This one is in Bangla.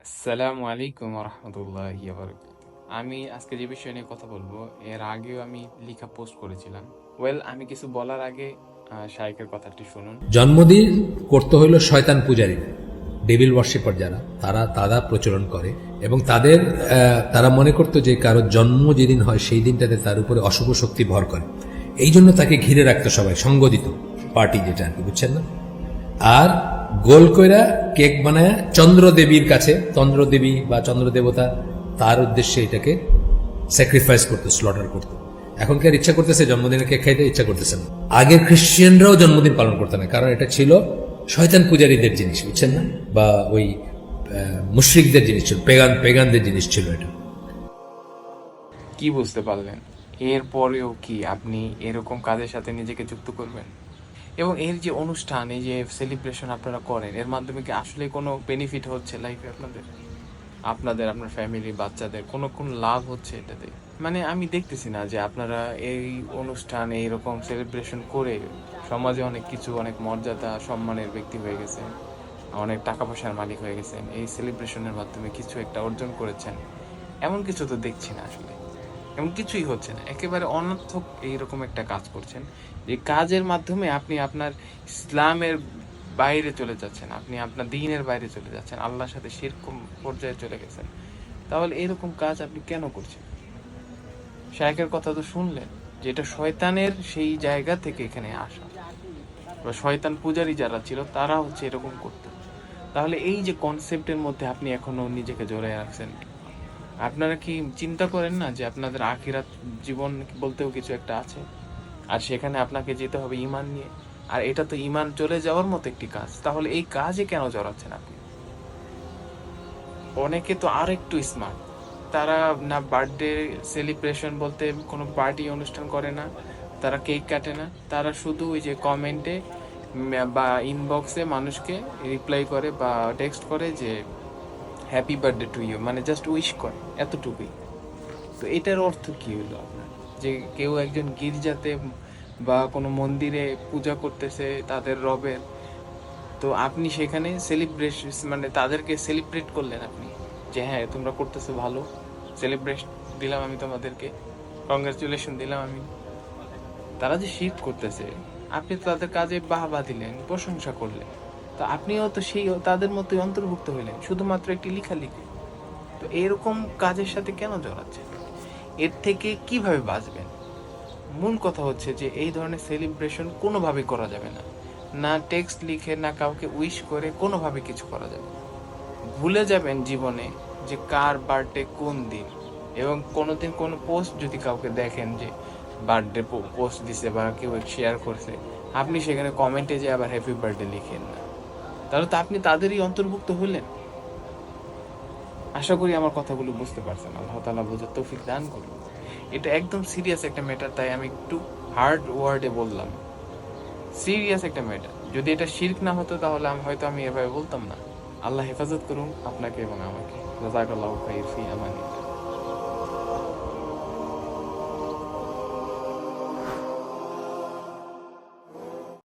আসসালামু আলাইকুম রহমতুল্লাহি আমি আজকে যে বিষয় নিয়ে কথা বলবো এর আগেও আমি লেখা পোস্ট করেছিলাম। আমি কিছু বলার আগে শাইখের কথাটি শুনুন। জন্মদিন করতে হইল শয়তান পূজারী, ডেভিল ওয়ার্শিপার যারা, তারা প্রচলন করে এবং তারা মনে করতো যে কারো জন্ম যেদিন হয় সেই দিনটাতে তার উপরে অশুভ শক্তি ভর করে। এই জন্য তাকে ঘিরে রাখতো সবাই, সঙ্গ দিত, পার্টি যেটা আর কি, বুঝছেন না? আর গোল কইরা কেক বানায় চন্দ্রদেবীর কাছে, চন্দ্রদেবী বা চন্দ্রদেবতা, তার উদ্দেশ্যে এটাকে স্যাক্রিফাইস করতো, স্লটার করতো। এখনকার ইচ্ছা করতেছে জন্মদিনের কেক খাইতে, ইচ্ছা করতেছে না। আগের খ্রিস্টানরাও জন্মদিন পালন করতো না, কারণ এটা ছিল শয়তান পূজারীদের জিনিস, বুঝছেন না? বা ওই মুশরিকদের জিনিস ছিল, পেগানদের জিনিস ছিল এটা। কি বুঝতে পারলেন? এরপরেও কি আপনি এরকম কাজের সাথে নিজেকে যুক্ত করবেন? এবং এর যে অনুষ্ঠান, এই যে সেলিব্রেশন আপনারা করেন, এর মাধ্যমে কি আসলে কোনো বেনিফিট হচ্ছে লাইফে আপনার ফ্যামিলি, বাচ্চাদের কোনো লাভ হচ্ছে এটাতে? মানে আমি দেখতেছি না যে আপনারা এই অনুষ্ঠান এইরকম সেলিব্রেশন করে সমাজে অনেক কিছু, অনেক মর্যাদা সম্মানের ব্যক্তি হয়ে গেছেন, অনেক টাকা পয়সার মালিক হয়ে গেছেন, এই সেলিব্রেশনের মাধ্যমে কিছু একটা অর্জন করেছেন। এমন কিছু তো দেখছি না আসলে, এমন কিছুই হচ্ছে না, একেবারে অনর্থক এইরকম একটা কাজ করছেন, যে কাজের মাধ্যমে আপনি আপনার ইসলামের বাইরে চলে যাচ্ছেন, আপনি আপনার দ্বীনের বাইরে চলে যাচ্ছেন, আল্লাহর সাথে শিরক পর্যায়ে চলে গেছেন। তাহলে এরকম কাজ আপনি কেন করছেন? শায়েখের কথা তো শুনলেন যে এটা শয়তানের সেই জায়গা থেকে এখানে আসা, বা শয়তান পূজারী যারা ছিল তারা হচ্ছে এরকম করতো। তাহলে এই যে কনসেপ্টের মধ্যে আপনি এখনো নিজেকে জড়ায় রাখছেন, আপনারা কি চিন্তা করেন না যে আপনাদের আখিরাত জীবন বলতেও কিছু একটা আছে, আর সেখানে আপনাকে যেতে হবে ঈমান নিয়ে, আর এটা তো ঈমান চলে যাওয়ার মতো একটি কাজ। তাহলে এই কাজে কেন জড়াচ্ছেন আপনি? অনেকে তো আর একটু স্মার্ট, তারা না বার্থডে সেলিব্রেশন বলতে কোনো পার্টি অনুষ্ঠান করে না, তারা কেক কাটে না, তারা শুধু ওই যে কমেন্টে বা ইনবক্সে মানুষকে রিপ্লাই করে বা টেক্সট করে যে হ্যাপি বার্থডে টু ইউ, মানে জাস্ট উইশ করে, এতটুকুই। তো এটার অর্থ কি হলো আপনার? যে কেউ একজন গির্জাতে বা কোনো মন্দিরে পূজা করতেছে তাদের রবের, তো আপনি সেখানে সেলিব্রেশন, মানে তাদেরকে সেলিব্রেট করলেন আপনি, যে হ্যাঁ তোমরা করতেছো ভালো, সেলিব্রেশন দিলাম আমি তোমাদেরকে, কংগ্রাচুলেশন দিলাম আমি। তারা যে শিরক করতেছে, আপনি তো তাদের কাজে বাহবা দিলেন, প্রশংসা করলেন, তো আপনিও তো সেই তাদের মতোই অন্তর্ভুক্ত হইলেন, শুধুমাত্র একটি লেখালেখি। তো এরকম কাজের সাথে কেন জড়াচ্ছেন? এর থেকে কিভাবে বাঁচবেন? মূল কথা হচ্ছে যে এই ধরনের সেলিব্রেশন কোনোভাবেই করা যাবে না, না টেক্সট লিখে, না কাউকে উইশ করে, কোনোভাবে কিছু করা যাবে না। ভুলে যাবেন জীবনে যে কার বার্থডে কোন দিন, এবং কোনোদিন কোনো পোস্ট যদি কাউকে দেখেন যে বার্থডে পোস্ট দিছে বা কেউ শেয়ার করছে, আপনি সেখানে কমেন্টে যে আবার হ্যাপি বার্থডে লিখেন না, তাহলে তো আপনি তাদেরই অন্তর্ভুক্ত হলেন। আশা করি আমার কথাগুলো বুঝতে পারছেন, আল্লাহ তাআলা বোঝার তৌফিক দান করুন। এটা একদম সিরিয়াস একটা ম্যাটার, তাই আমি একটু হার্ড ওয়ার্ডে বললাম। সিরিয়াস একটা ম্যাটার, যদি এটা শিরক না হতো তাহলে আমি এভাবে বলতাম না। আল্লাহ হেফাজত করুন আপনাকে এবং আমাকে। জাযাকাল্লাহু খাইর ফি আমানিল্লাহ।